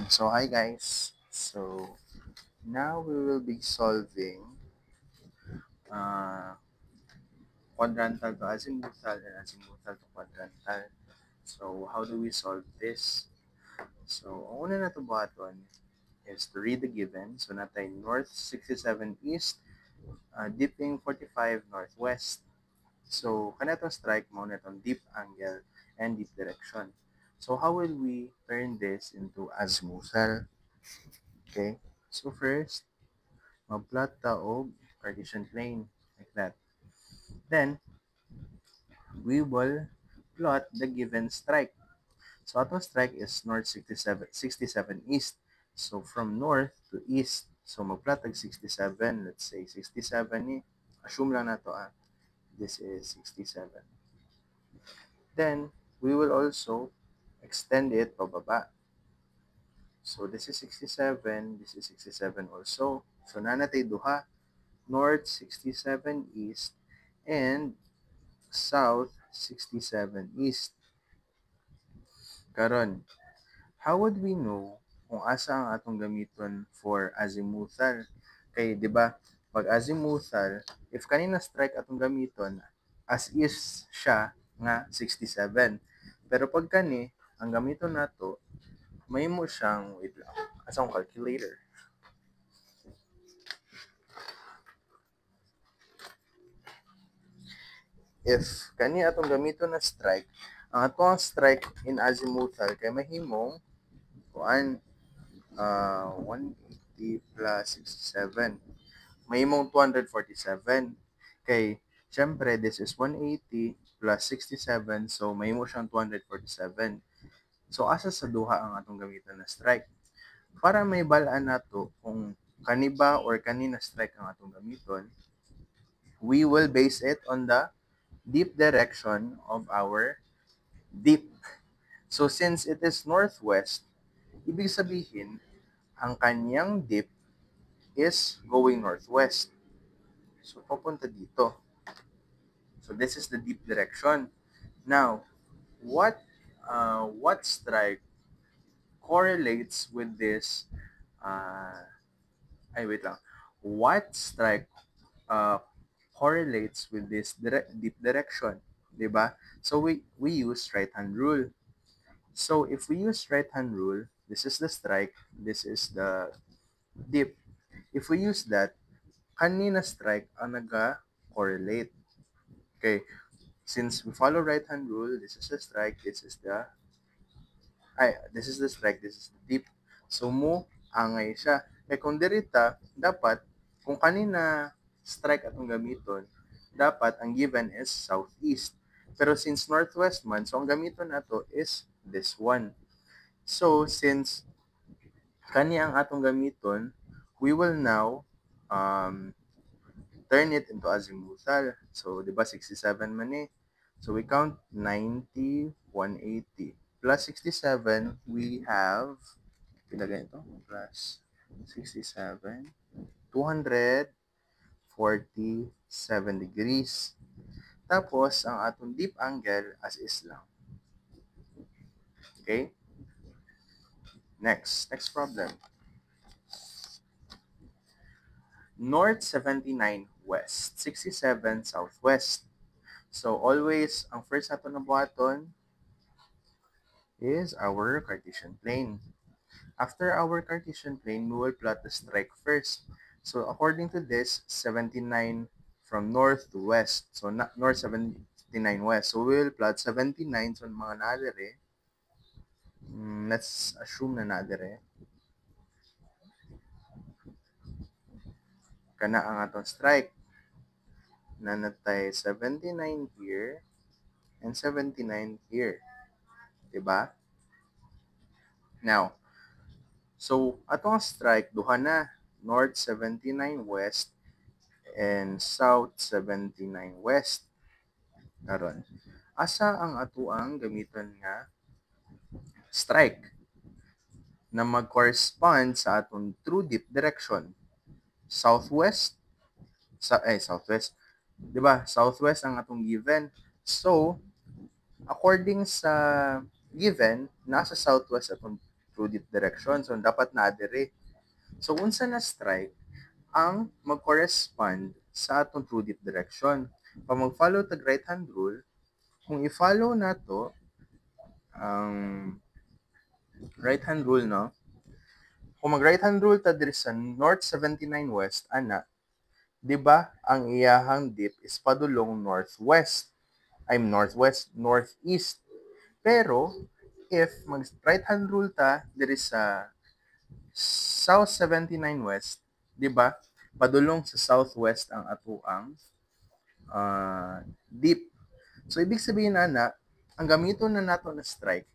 So hi guys. So now we will be solving uh, quadrantal to azimuthal and azimuthal to quadrantal. So how do we solve this? So ang una na to buhaton is to read the given. So natay north 67 east, dipping 45 northwest. So kanatong strike mo natong deep angle and deep direction. So how will we turn this into azimuthal? Okay. So first, mag-plot ta og Cartesian plane like that. Then, we will plot the given strike. So, atong strike is north 67 east. So, from north to east. So, mag-plot tag 67. Let's say 67 ni. Assume lang na to This is 67. Then, we will also extend it pababa. So, this is 67. This is 67 also. So, nanatay duha. North 67 east and south 67 east. Karon, how would we know kung asa ang atong gamiton for azimuthal? Kay, di ba, pag azimuthal, if kanina strike atong gamiton, as is siya nga 67. Pero pag kani, ang gamiton nato, may mo siyang, wait lang, asang calculator. If kani atong gamiton na strike, ang atong strike in azimuthal kay mahimong kuan 180 plus 67. Mahimong 247. Kay, syempre, this is 180 plus 67. So, mahimo siyang 247. So, asa sa duha ang atong gamitan na strike? Para may balaan nato kung kaniba or kanina strike ang atong gamiton, we will base it on the deep direction of our dip. So, since it is northwest, ibig sabihin, ang kanyang dip is going northwest. So, papunta dito. So, this is the deep direction. Now, what strike correlates with this? Ay, wait lang. What strike uh, correlates with this deep direction? Diba? So, we use right-hand rule. So, if we use right-hand rule, this is the strike, this is the dip. If we use that, kanina strike ang naga-correlate. Okay, since we follow right-hand rule, this is the strike, this is the strike, this is the dip. So, mo, angay siya. Eh, kung dirita, dapat, kung kanina strike atong gamiton, dapat ang given is southeast. Pero since northwest man, so ang gamiton nato is this one. So, since kani ang atong gamiton, we will now turn it into azimuthal. So, di ba 67 man eh. So, we count 90, 180. Plus 67, we have, ilagay ito, plus 67, 247 degrees. Tapos, ang atong deep angle as is lang. Okay? Next problem. North 79 west, 67 southwest. So, always, ang first nato na buhaton is our Cartesian plane. After our Cartesian plane, we will plot the strike first. So, according to this, 79 from north to west. So, north 79 west. So, we will plot 79 so mga nadere. Let's assume na nadere. Kana ang atong strike. Nanatay 79 here and 79 here. Diba? Now, so, atong strike, duha na. North 79 west and south 79 west. Karon, asa ang atuang gamiton nga strike na mag-correspond sa atong true dip direction? Southwest? Southwest. 'Di ba? Southwest ang atong given. So, according sa given, nasa southwest atong true dip direction. So, dapat na dire. So, unsa na strike ang mag-correspond sa atong true dip direction. Pag mag-follow tag right hand rule, kung i-follow na to ang right hand rule, no? Kung mag right hand rule ta diri sa north 79 west, ana, di ba ang iyahang dip is padulong northwest. I'm northwest, northeast. Pero, if mag right hand rule ta diri sa south 79 west, di ba? Padulong sa southwest ang atuang dip. So, ibig sabihin na, ang gamiton na nato na strike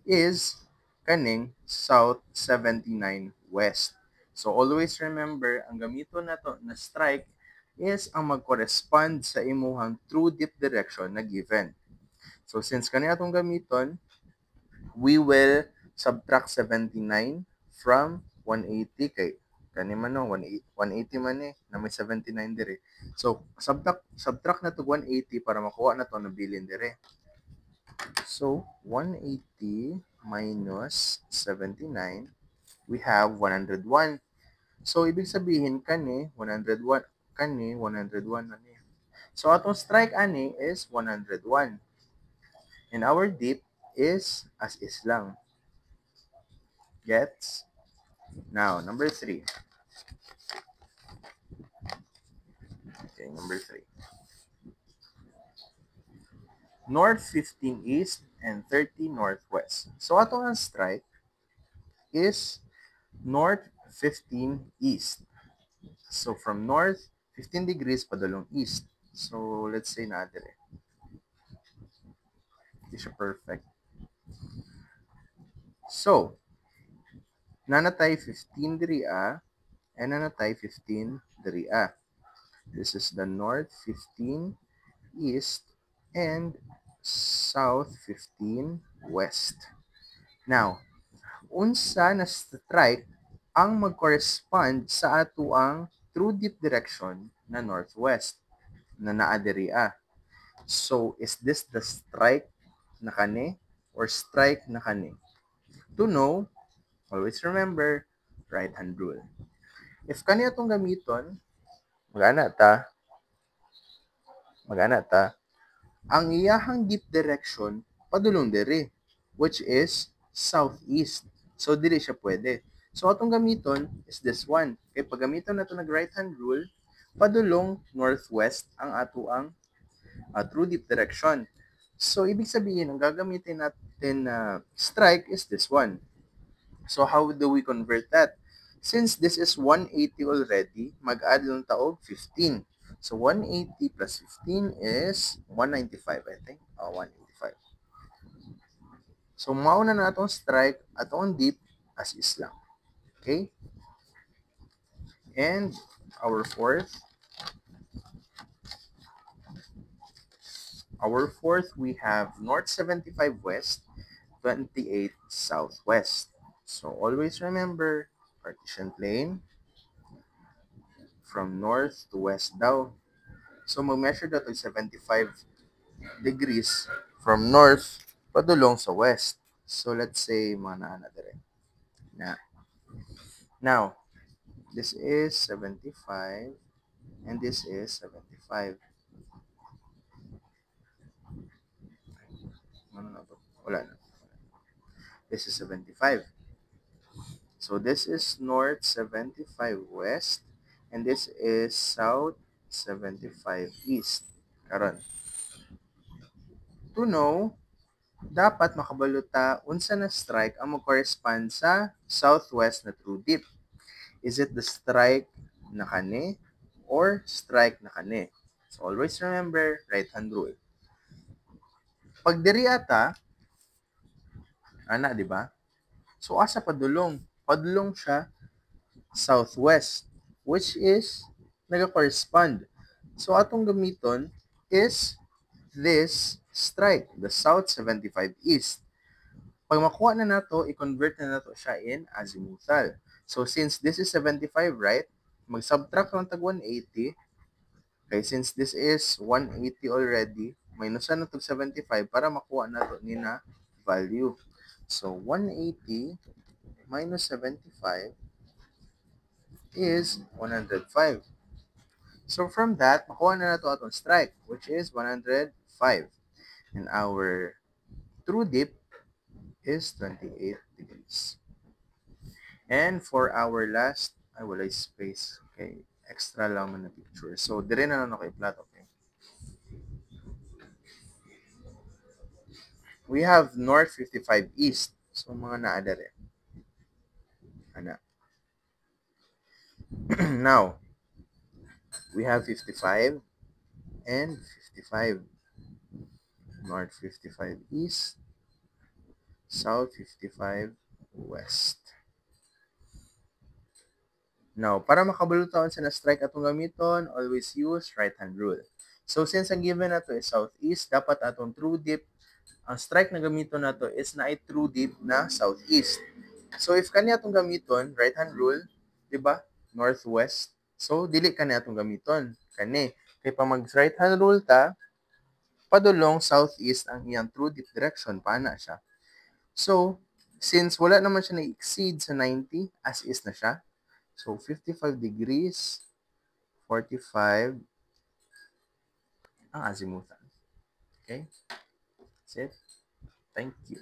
is kaning south 79 west. So, always remember, ang gamiton nato na strike is ang mag-correspond sa imuhang true dip direction na given. So, since kani atong gamiton, we will subtract 79 from 180 kay kani man no 180 man na may 79 dire. So subtract na to 180 para makuha na to na bilin dire. So 180 minus 79, we have 101. So ibig sabihin kani 101 ani. So atong strike ani is 101. And our dip is as is lang. Gets? Now, number 3. Okay, number 3. North 15 east and 30 northwest. So, atong ang strike is north 15 east. So, from north, 15 degrees padulong east. So, let's say na dire. Hindi siya perfect. So, nanatay 15 diri and nanatay 15 diri This is the north 15 east and south 15 west. Now, unsa na strike ang mag-correspond sa ato ang true dip direction na northwest na naa diri So, is this the strike na kani or strike na kani? To know, always remember right hand rule. If kani atong gamiton, magana ta, ang iyahang dip direction padulong diri, which is southeast. So, diri siya pwede. So, atong gamiton is this one. Kaya pag gamiton na ito nag right hand rule, padulong northwest ang ato ang true dip direction. So, ibig sabihin, ang gagamitin natin na strike is this one. So, how do we convert that? Since this is 180 already, mag-add lang taog 15. So, 180 plus 15 is 195, I think. 185. So, mauna na atong strike at atong dip as is lang. Okay? And our fourth, we have north 75 west, 28 southwest. So, always remember, partition plane from north to west daw. So, mag-measure daw to 75 degrees from north padulong sa west. So, let's say, mga naana dire. Now, this is 75 and this is 75. Wala na. This is 75. So, this is north 75 west and this is south 75 east. Karon. To know, dapat makabaluta unsa na strike ang mag-correspond sa southwest na true dip. Is it the strike na kani or strike na kani? So always remember right hand rule. Pag diri ata, ana di ba? So asa padulong? Padulong siya southwest, which is naga-correspond. So atong gamiton is this strike, the south 75 east. Pag makuha na nato, i-convert na nato siya in azimuthal. So, since this is 75, right? Mag-subtract lang tag 180. Okay, since this is 180 already, minusan na tag 75 para makuha nato ni na value. So, 180 minus 75 is 105. So from that, makuha na nato atong strike, which is 105. And our true dip is 28 degrees. And for our last, ay wala space. Okay, extra lang man na picture. So, dire na lang ako i-plot, okay? We have north 55 east. So, mga naa dire. Ana. Now, we have 55 and 55. North 55 east, south 55 west. Now, para makabalutawan sa na-strike atong gamiton, always use right-hand rule. So, since ang given nato is southeast, dapat atong true dip, ang strike na gamiton nato is na true dip na southeast. So, if kani atong gamiton, right-hand rule, di ba? Northwest. So, dili kani atong gamiton. Kani. Kaya pa mag right-hand rule ta, padulong southeast ang iyang true dip direction. Paana siya? So, since wala naman siya na-exceed sa 90, as is na siya. So, 55 degrees, 45 ang azimuthal. Okay? That's it. Thank you.